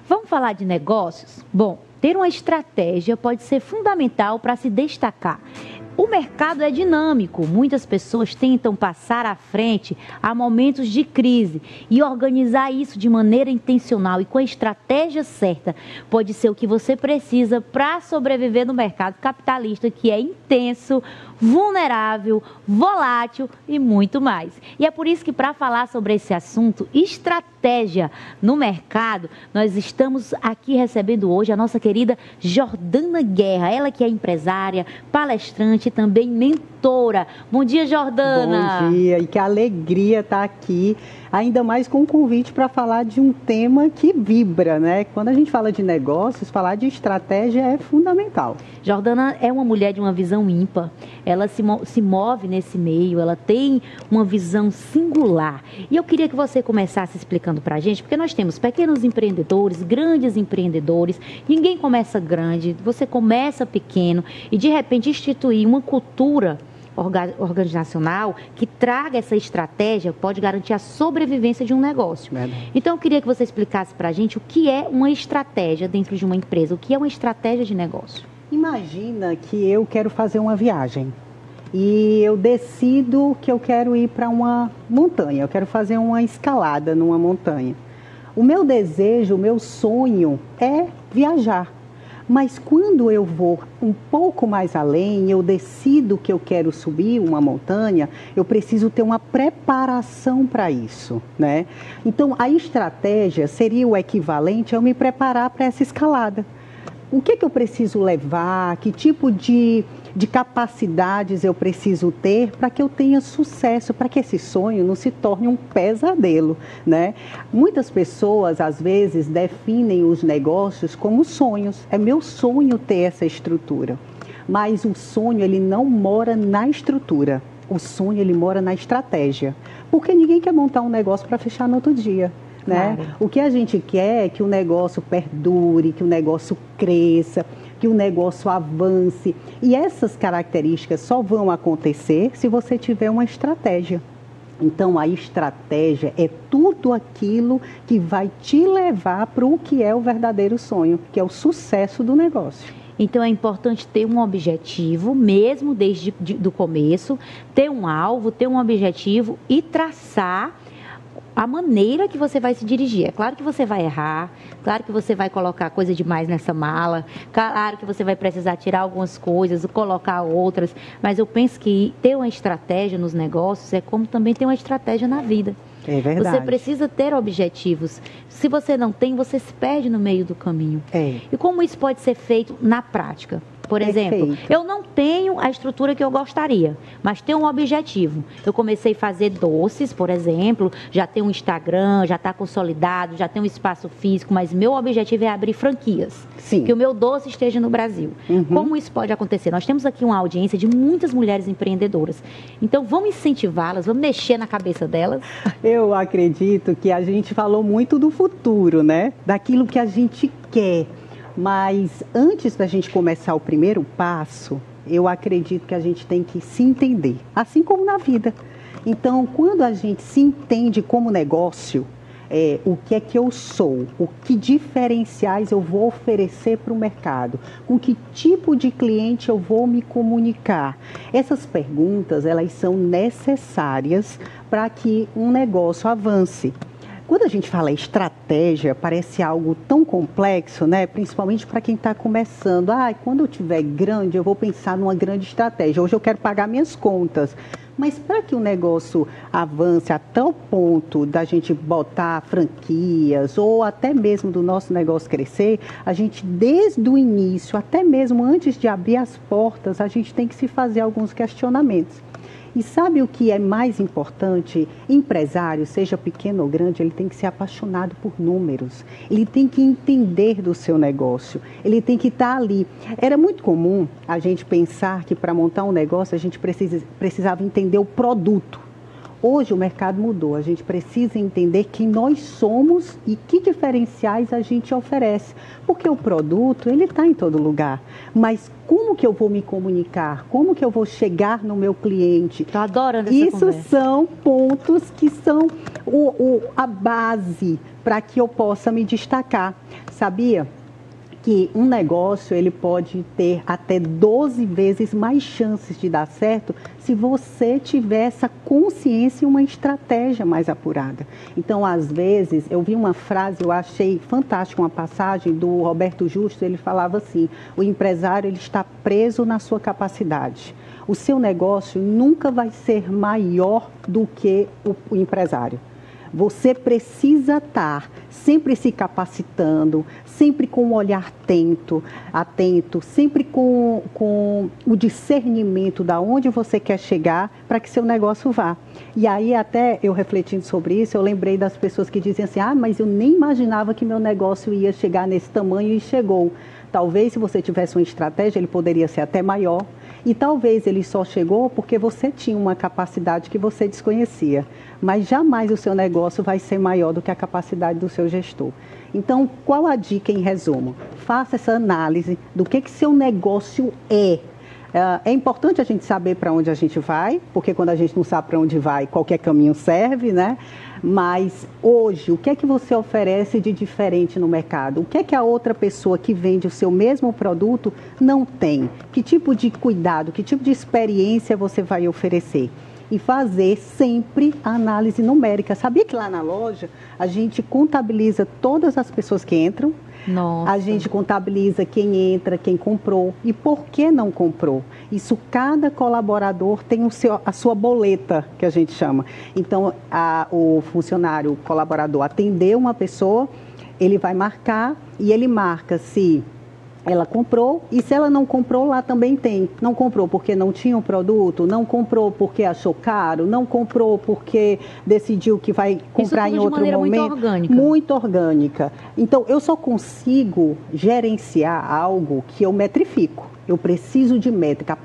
Vamos falar de negócios? Bom, ter uma estratégia pode ser fundamental para se destacar. O mercado é dinâmico, muitas pessoas tentam passar à frente a momentos de crise e organizar isso de maneira intencional e com a estratégia certa pode ser o que você precisa para sobreviver no mercado capitalista, que é intenso, vulnerável, volátil e muito mais. E é por isso que, para falar sobre esse assunto, estratégia no mercado, nós estamos aqui recebendo hoje a nossa querida Jordana Guerra, ela que é empresária, palestrante e também mentora. Bom dia, Jordana. Bom dia, e que alegria estar aqui, ainda mais com um convite para falar de um tema que vibra, né? Quando a gente fala de negócios, falar de estratégia é fundamental. Jordana é uma mulher de uma visão ímpar, ela se move nesse meio, ela tem uma visão singular. E eu queria que você começasse explicando para a gente, porque nós temos pequenos empreendedores, grandes empreendedores, ninguém começa grande, você começa pequeno e de repente instituir uma cultura organizacional que traga essa estratégia pode garantir a sobrevivência de um negócio. Então eu queria que você explicasse para a gente o que é uma estratégia dentro de uma empresa, o que é uma estratégia de negócio. Imagina que eu quero fazer uma viagem e eu decido que eu quero ir para uma montanha, eu quero fazer uma escalada numa montanha. O meu desejo, o meu sonho é viajar. Mas quando eu vou um pouco mais além, eu decido que eu quero subir uma montanha, eu preciso ter uma preparação para isso, né? Então, a estratégia seria o equivalente a eu me preparar para essa escalada. O que eu preciso levar, que tipo de capacidades eu preciso ter para que eu tenha sucesso, para que esse sonho não se torne um pesadelo, né? Muitas pessoas, às vezes, definem os negócios como sonhos. É meu sonho ter essa estrutura. Mas o sonho, ele não mora na estrutura. O sonho, ele mora na estratégia. Porque ninguém quer montar um negócio para fechar no outro dia. Né? Claro. O que a gente quer é que o negócio perdure, que o negócio cresça, que o negócio avance. E essas características só vão acontecer se você tiver uma estratégia. Então, a estratégia é tudo aquilo que vai te levar para o que é o verdadeiro sonho, que é o sucesso do negócio. Então, é importante ter um objetivo, mesmo desde o começo, ter um alvo, ter um objetivo e traçar a maneira que você vai se dirigir. É claro que você vai errar, claro que você vai colocar coisa demais nessa mala, claro que você vai precisar tirar algumas coisas, colocar outras, mas eu penso que ter uma estratégia nos negócios é como também ter uma estratégia na vida. É verdade. Você precisa ter objetivos. Se você não tem, você se perde no meio do caminho. E como isso pode ser feito na prática? Por exemplo, eu não tenho a estrutura que eu gostaria, mas tenho um objetivo. Eu comecei a fazer doces, por exemplo, já tenho um Instagram, já está consolidado, já tenho um espaço físico, mas meu objetivo é abrir franquias. Sim. Que o meu doce esteja no Brasil. Como isso pode acontecer? Nós temos aqui uma audiência de muitas mulheres empreendedoras. Então, vamos incentivá-las, vamos mexer na cabeça delas. Eu acredito que a gente falou muito do futuro, né? Daquilo que a gente quer. Mas antes da gente começar o primeiro passo, eu acredito que a gente tem que se entender, assim como na vida. Então, quando a gente se entende como negócio, o que é que eu sou, o que diferenciais eu vou oferecer para o mercado, com que tipo de cliente eu vou me comunicar. Essas perguntas, elas são necessárias para que um negócio avance. Quando a gente fala estratégia, parece algo tão complexo, né? Principalmente para quem está começando. Quando eu tiver grande, eu vou pensar numa grande estratégia. Hoje eu quero pagar minhas contas. Mas para que o negócio avance a tal ponto da gente botar franquias ou até mesmo do nosso negócio crescer, a gente, desde o início, até mesmo antes de abrir as portas, a gente tem que se fazer alguns questionamentos. E sabe o que é mais importante? Empresário, seja pequeno ou grande, ele tem que ser apaixonado por números. Ele tem que entender do seu negócio. Ele tem que estar ali. Era muito comum a gente pensar que para montar um negócio a gente precisava entender o produto. Hoje o mercado mudou, a gente precisa entender quem nós somos e que diferenciais a gente oferece. Porque o produto, ele está em todo lugar, mas como que eu vou me comunicar? Como que eu vou chegar no meu cliente? Estou adorando essa Isso conversa. são pontos que são a base para que eu possa me destacar. Sabia que um negócio ele pode ter até 12 vezes mais chances de dar certo se você tiver essa consciência e uma estratégia mais apurada. Então, às vezes, eu vi uma frase, eu achei fantástica, uma passagem do Roberto Justo, ele falava assim: o empresário ele está preso na sua capacidade. O seu negócio nunca vai ser maior do que o empresário. Você precisa estar sempre se capacitando, sempre com um olhar atento, sempre com o discernimento de onde você quer chegar para que seu negócio vá. E aí, até eu refletindo sobre isso, eu lembrei das pessoas que dizem assim: mas eu nem imaginava que meu negócio ia chegar nesse tamanho e chegou. Talvez, se você tivesse uma estratégia, ele poderia ser até maior. E talvez ele só chegou porque você tinha uma capacidade que você desconhecia. Mas jamais o seu negócio vai ser maior do que a capacidade do seu gestor. Então, qual a dica em resumo? Faça essa análise do que seu negócio é. É importante a gente saber para onde a gente vai, porque quando a gente não sabe para onde vai, qualquer caminho serve, né? Mas hoje, o que é que você oferece de diferente no mercado? O que é que a outra pessoa que vende o seu mesmo produto não tem? Que tipo de cuidado, que tipo de experiência você vai oferecer? E fazer sempre a análise numérica. Sabia que lá na loja a gente contabiliza todas as pessoas que entram? Nossa. A gente contabiliza quem entra, quem comprou e por que não comprou. Isso, cada colaborador tem a sua boleta, que a gente chama. Então, o funcionário, o colaborador atendeu uma pessoa, ele vai marcar e ele marca se ela comprou, e se ela não comprou, lá também tem. Não comprou porque não tinha um produto, não comprou porque achou caro, não comprou porque decidiu que vai comprar em outro momento. Muito orgânica. Muito orgânica. Então, eu só consigo gerenciar algo que eu metrifico. Eu preciso de métrica.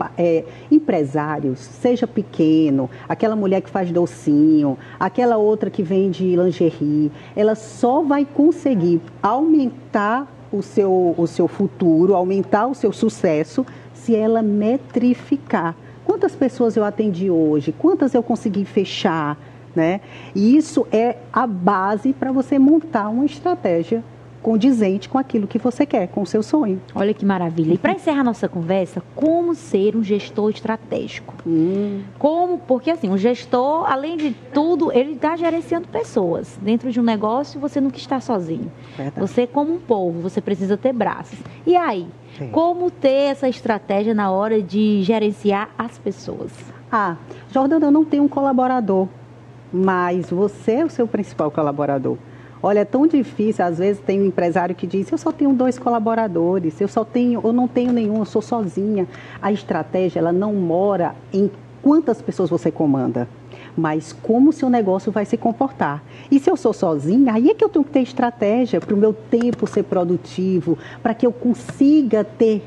Empresários, seja pequeno, aquela mulher que faz docinho, aquela outra que vende lingerie, ela só vai conseguir aumentar o seu futuro, aumentar o seu sucesso, se ela metrificar. Quantas pessoas eu atendi hoje? Quantas eu consegui fechar? Né? E isso é a base para você montar uma estratégia condizente com aquilo que você quer, com o seu sonho. Olha que maravilha. E para encerrar nossa conversa, como ser um gestor estratégico? Porque assim, um gestor, além de tudo, ele está gerenciando pessoas. Dentro de um negócio, você nunca está sozinho. Verdade. Você, como um povo, você precisa ter braços. E aí, como ter essa estratégia na hora de gerenciar as pessoas? Jordana, eu não tenho um colaborador, mas você é o seu principal colaborador. Olha, é tão difícil, às vezes tem um empresário que diz: eu só tenho 2 colaboradores, eu não tenho nenhum, eu sou sozinha. A estratégia, ela não mora em quantas pessoas você comanda, mas como o seu negócio vai se comportar. E se eu sou sozinha, aí é que eu tenho que ter estratégia para o meu tempo ser produtivo, para que eu consiga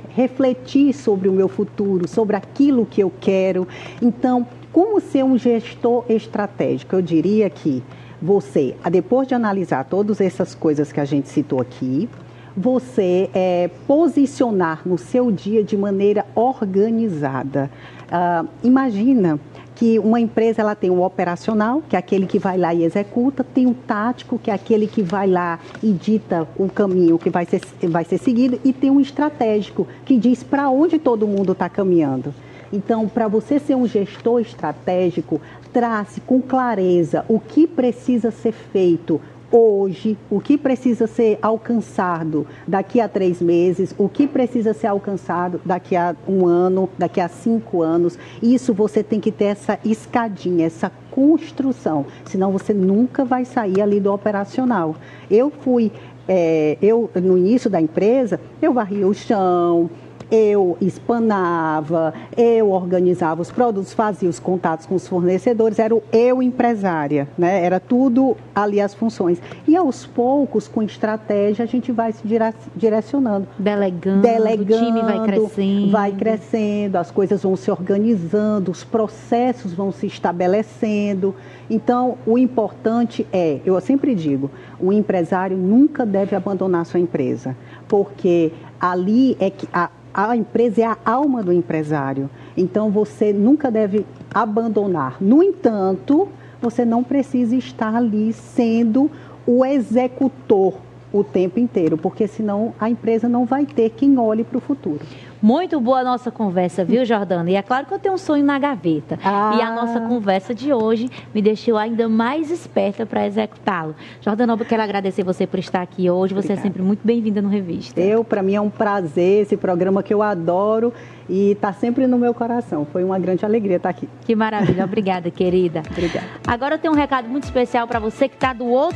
refletir sobre o meu futuro, sobre aquilo que eu quero. Então, como ser um gestor estratégico? Eu diria que você, depois de analisar todas essas coisas que a gente citou aqui, você posicionar no seu dia de maneira organizada. Imagina que uma empresa ela tem um operacional, que é aquele que vai lá e executa, tem um tático, que é aquele que vai lá e dita o caminho que vai ser seguido, e tem um estratégico, que diz para onde todo mundo está caminhando. Então, para você ser um gestor estratégico, trace com clareza o que precisa ser feito hoje, o que precisa ser alcançado daqui a 3 meses, o que precisa ser alcançado daqui a 1 ano, daqui a 5 anos. Isso você tem que ter essa escadinha, essa construção, senão você nunca vai sair ali do operacional. No início da empresa, eu varria o chão, eu espanava, eu organizava os produtos, fazia os contatos com os fornecedores, era eu empresária, né? Era tudo ali as funções. E aos poucos, com estratégia, a gente vai se direcionando. Delegando, o time vai crescendo, as coisas vão se organizando, os processos vão se estabelecendo. Então, o importante é, eu sempre digo, o empresário nunca deve abandonar sua empresa, porque ali é que a empresa é a alma do empresário. Então, você nunca deve abandonar. No entanto, você não precisa estar ali sendo o executor o tempo inteiro, porque senão a empresa não vai ter quem olhe para o futuro. Muito boa a nossa conversa, viu, Jordana? E é claro que eu tenho um sonho na gaveta. E a nossa conversa de hoje me deixou ainda mais esperta para executá-lo. Jordana, eu quero agradecer você por estar aqui hoje. Obrigada. Você é sempre muito bem-vinda no Revista. Para mim é um prazer, esse programa que eu adoro e está sempre no meu coração. Foi uma grande alegria estar aqui. Que maravilha. Obrigada, querida. Obrigada. Agora eu tenho um recado muito especial para você que está do outro